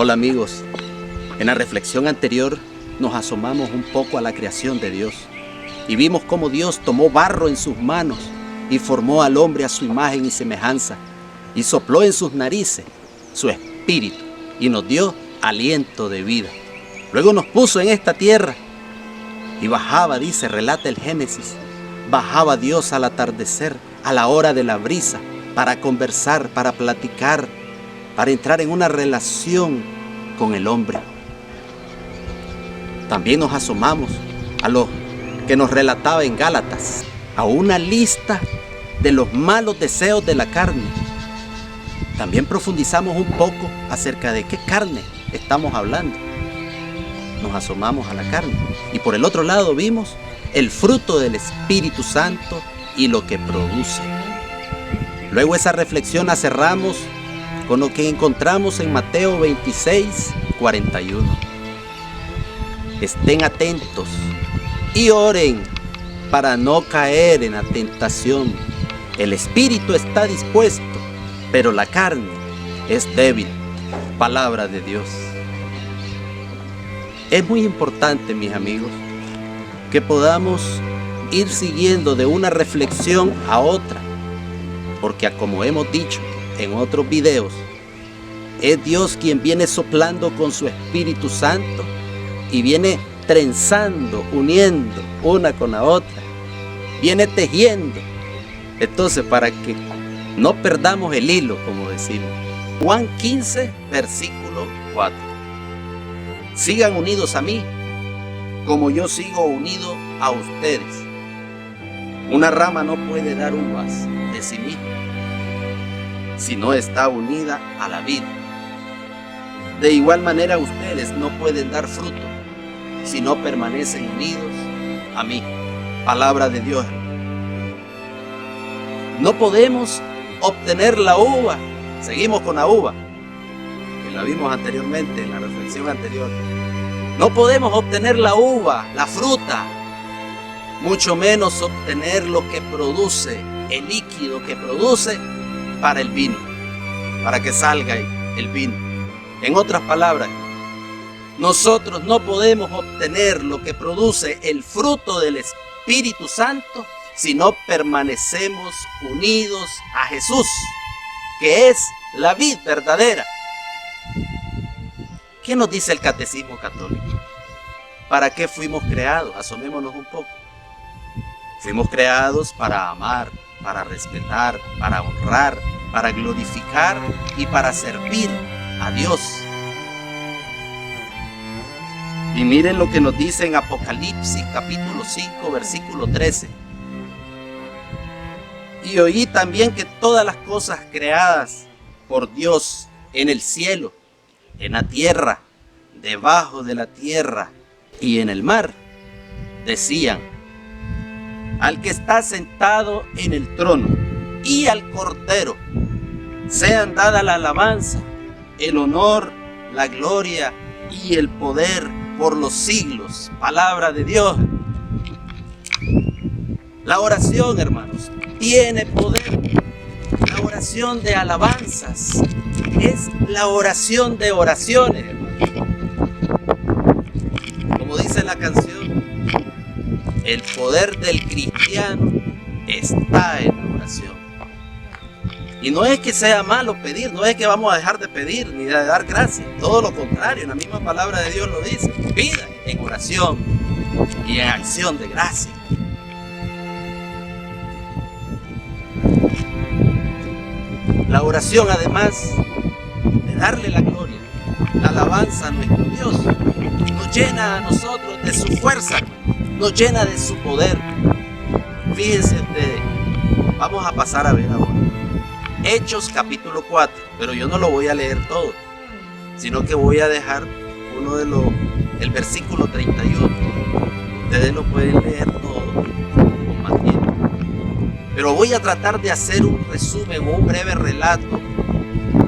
Hola amigos, en la reflexión anterior nos asomamos un poco a la creación de Dios y vimos cómo Dios tomó barro en sus manos y formó al hombre a su imagen y semejanza y sopló en sus narices su espíritu y nos dio aliento de vida. Luego nos puso en esta tierra y bajaba, relata el Génesis, bajaba Dios al atardecer, a la hora de la brisa, para conversar, para platicar, para entrar en una relación con el hombre. También nos asomamos a lo que nos relataba en Gálatas, a una lista de los malos deseos de la carne. También profundizamos un poco acerca de qué carne estamos hablando. Nos asomamos a la carne. Y por el otro lado vimos el fruto del Espíritu Santo y lo que produce. Luego esa reflexión la cerramos con lo que encontramos en Mateo 26:41. Estén atentos y oren para no caer en la tentación. El espíritu está dispuesto, pero la carne es débil. Palabra de Dios. Es muy importante, mis amigos, que podamos ir siguiendo de una reflexión a otra, porque como hemos dicho en otros videos, es Dios quien viene soplando con su Espíritu Santo y viene trenzando, uniendo una con la otra, viene tejiendo. Entonces, para que no perdamos el hilo, como decimos. Juan 15, versículo 4. Sigan unidos a mí, como yo sigo unido a ustedes. Una rama no puede dar uvas de sí misma si no está unida a la vid. De igual manera ustedes no pueden dar fruto si no permanecen unidos a mí. Palabra de Dios. No podemos obtener la uva. Seguimos con la uva, que la vimos anteriormente en la reflexión anterior. No podemos obtener la uva, la fruta, mucho menos obtener lo que produce, el líquido que produce para el vino, para que salga el vino. En otras palabras, nosotros no podemos obtener lo que produce el fruto del Espíritu Santo si no permanecemos unidos a Jesús, que es la vid verdadera. ¿Qué nos dice el Catecismo Católico? ¿Para qué fuimos creados? Asomémonos un poco. Fuimos creados para amar, para respetar, para honrar, para glorificar y para servir a Dios. Y miren lo que nos dice en Apocalipsis capítulo 5, versículo 13. Y oí también que todas las cosas creadas por Dios en el cielo, en la tierra, debajo de la tierra y en el mar, decían: al que está sentado en el trono y al Cordero sean dadas la alabanza, el honor, la gloria y el poder por los siglos. Palabra de Dios. La oración, hermanos, tiene poder. La oración de alabanzas es la oración de oraciones, hermanos. Como dice la canción, el poder del cristiano está en la oración. Y no es que sea malo pedir, no es que vamos a dejar de pedir ni de dar gracias. Todo lo contrario, la misma palabra de Dios lo dice. Pida en oración y en acción de gracias. La oración, además de darle la gloria, la alabanza a nuestro Dios, nos llena a nosotros de su fuerza, nos llena de su poder. Fíjense ustedes, vamos a pasar a ver ahora Hechos capítulo 4, pero yo no lo voy a leer todo, sino que voy a dejar el versículo 31. Ustedes lo pueden leer todo con más tiempo. Pero voy a tratar de hacer un resumen o un breve relato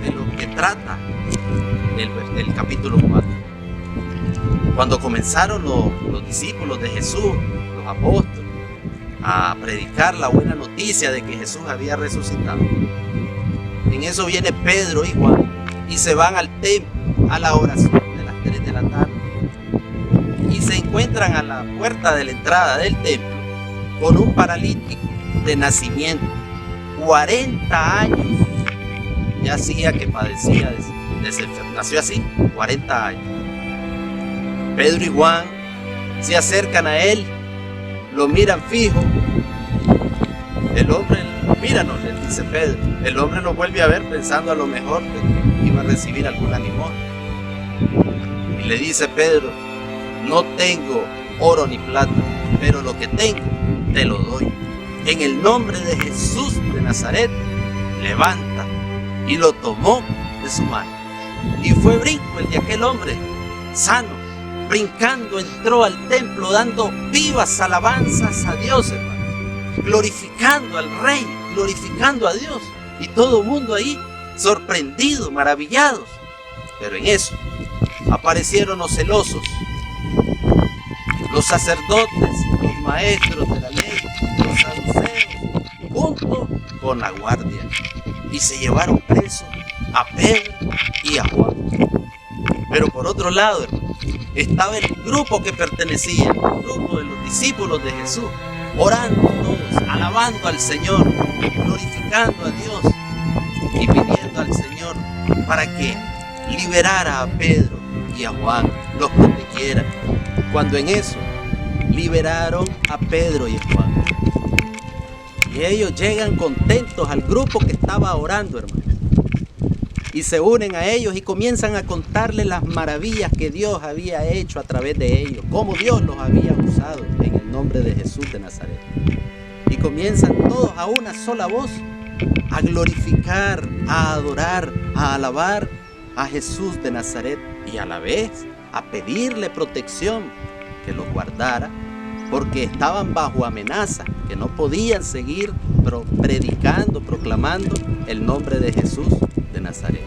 de lo que trata el capítulo 4. Cuando comenzaron los discípulos de Jesús, los apóstoles, a predicar la buena noticia de que Jesús había resucitado, en eso viene Pedro y Juan y se van al templo a la oración de las 3 de la tarde y se encuentran a la puerta de la entrada del templo con un paralítico de nacimiento. 40 años ya hacía que padecía de esa enfermedad. Nació así, 40 años. Pedro y Juan se acercan a él, lo miran fijo. El hombre, míranos, le dice Pedro. El hombre lo vuelve a ver pensando a lo mejor que iba a recibir alguna limosna. Y le dice Pedro: no tengo oro ni plata, pero lo que tengo te lo doy. En el nombre de Jesús de Nazaret, levanta. Y lo tomó de su mano. Y fue brinco el de aquel hombre, sano. Brincando entró al templo dando vivas alabanzas a Dios, hermano. Glorificando al Rey, glorificando a Dios. Y todo el mundo ahí sorprendido, maravillados. Pero en eso aparecieron los celosos, los sacerdotes, los maestros de la ley, los saduceos, junto con la guardia. Y se llevaron presos a Pedro y a Juan. Pero por otro lado, hermano, estaba el grupo que pertenecía, el grupo de los discípulos de Jesús, orando todos, alabando al Señor, glorificando a Dios y pidiendo al Señor para que liberara a Pedro y a Juan, los protegiera. Cuando en eso liberaron a Pedro y a Juan, y ellos llegan contentos al grupo que estaba orando, hermano, y se unen a ellos y comienzan a contarles las maravillas que Dios había hecho a través de ellos, cómo Dios los había usado en el nombre de Jesús de Nazaret. Y comienzan todos a una sola voz a glorificar, a adorar, a alabar a Jesús de Nazaret y a la vez a pedirle protección, que los guardara, porque estaban bajo amenaza, que no podían seguir predicando, proclamando el nombre de Jesús de Nazaret.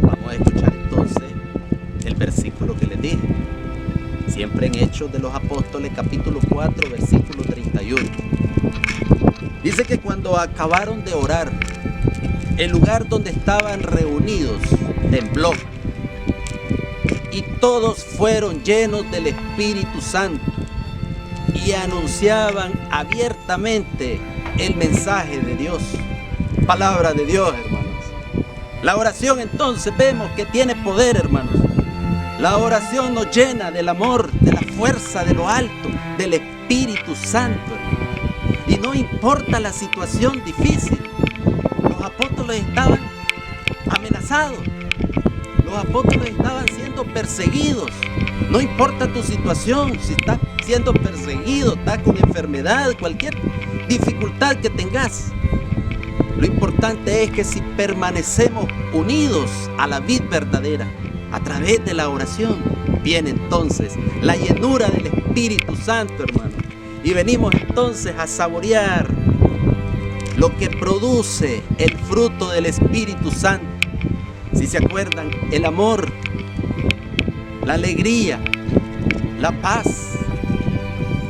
Vamos a escuchar entonces el versículo que les dije, siempre en Hechos de los Apóstoles, capítulo 4, versículo 31. Dice que cuando acabaron de orar, el lugar donde estaban reunidos tembló, y todos fueron llenos del Espíritu Santo y anunciaban abiertamente el mensaje de Dios. Palabra de Dios, hermanos. La oración entonces vemos que tiene poder, hermanos. La oración nos llena del amor, de la fuerza de lo alto, del Espíritu Santo, hermanos. Y no importa la situación difícil. Los apóstoles estaban amenazados. Los apóstoles estaban siendo perseguidos. No importa tu situación, si estás siendo perseguido, estás con enfermedad, cualquier dificultad que tengas. Lo importante es que si permanecemos unidos a la vid verdadera, a través de la oración, viene entonces la llenura del Espíritu Santo, hermano. Y venimos entonces a saborear lo que produce el fruto del Espíritu Santo. Si se acuerdan, el amor, la alegría, la paz,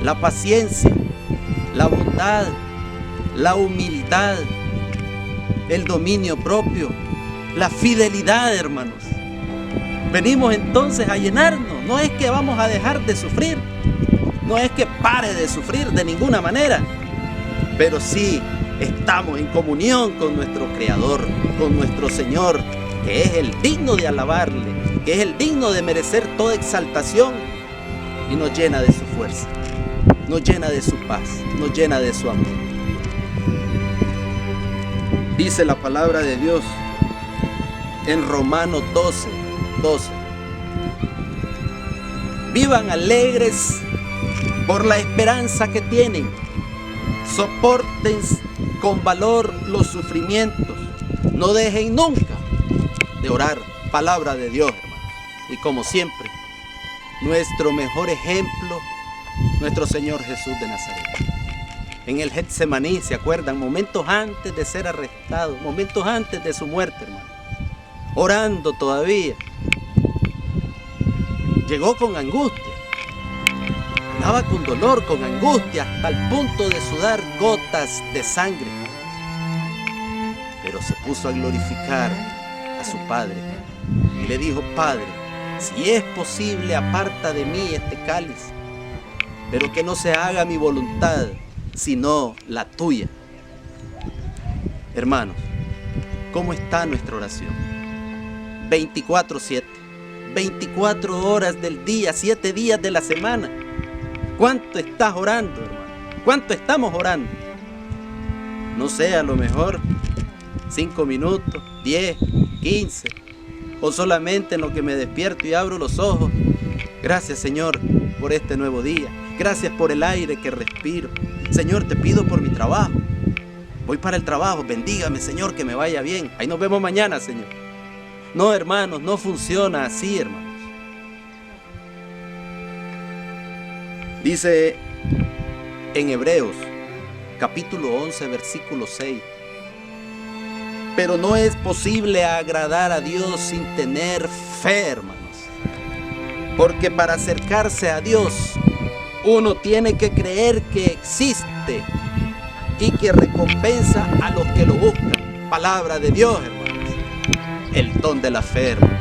la paciencia, la bondad, la humildad, el dominio propio, la fidelidad, hermanos. Venimos entonces a llenarnos. No es que vamos a dejar de sufrir, no es que pare de sufrir de ninguna manera, pero sí estamos en comunión con nuestro Creador, con nuestro Señor, que es el digno de alabarle, que es el digno de merecer toda exaltación, y nos llena de su fuerza, nos llena de su paz, nos llena de su amor. Dice la palabra de Dios en Romanos 12:12. Vivan alegres por la esperanza que tienen. Soporten con valor los sufrimientos. No dejen nunca de orar. Palabra de Dios, hermanos. Y como siempre, nuestro mejor ejemplo, nuestro Señor Jesús de Nazaret. En el Getsemaní, ¿se acuerdan? Momentos antes de ser arrestado, momentos antes de su muerte, hermano. Orando todavía. Llegó con angustia. Estaba con dolor, con angustia, hasta el punto de sudar gotas de sangre. Pero se puso a glorificar a su padre y le dijo: Padre, si es posible, aparta de mí este cáliz, pero que no se haga mi voluntad, sino la tuya. Hermanos, ¿cómo está nuestra oración? 24/7, 24 horas del día, 7 días de la semana. ¿Cuánto estás orando, hermano? ¿Cuánto estamos orando? No sé, a lo mejor 5 minutos, 10, 15, o solamente en lo que me despierto y abro los ojos. Gracias, Señor, por este nuevo día. Gracias por el aire que respiro. Señor, te pido por mi trabajo. Voy para el trabajo, bendígame, Señor, que me vaya bien. Ahí nos vemos mañana, Señor. No, hermanos, no funciona así, hermanos. Dice en Hebreos, capítulo 11, versículo 6. Pero no es posible agradar a Dios sin tener fe, hermanos. Porque para acercarse a Dios, uno tiene que creer que existe y que recompensa a los que lo buscan. Palabra de Dios, hermanos. El don de la fe, hermanos.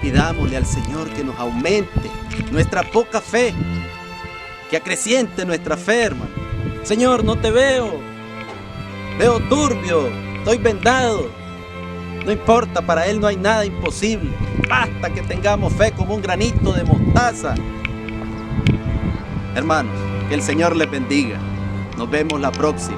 Pidámosle al Señor que nos aumente nuestra poca fe, que acreciente nuestra fe, hermano. Señor, no te veo. Veo turbio, estoy vendado. No importa, para Él no hay nada imposible. Basta que tengamos fe como un granito de mostaza. Hermanos, que el Señor les bendiga. Nos vemos la próxima.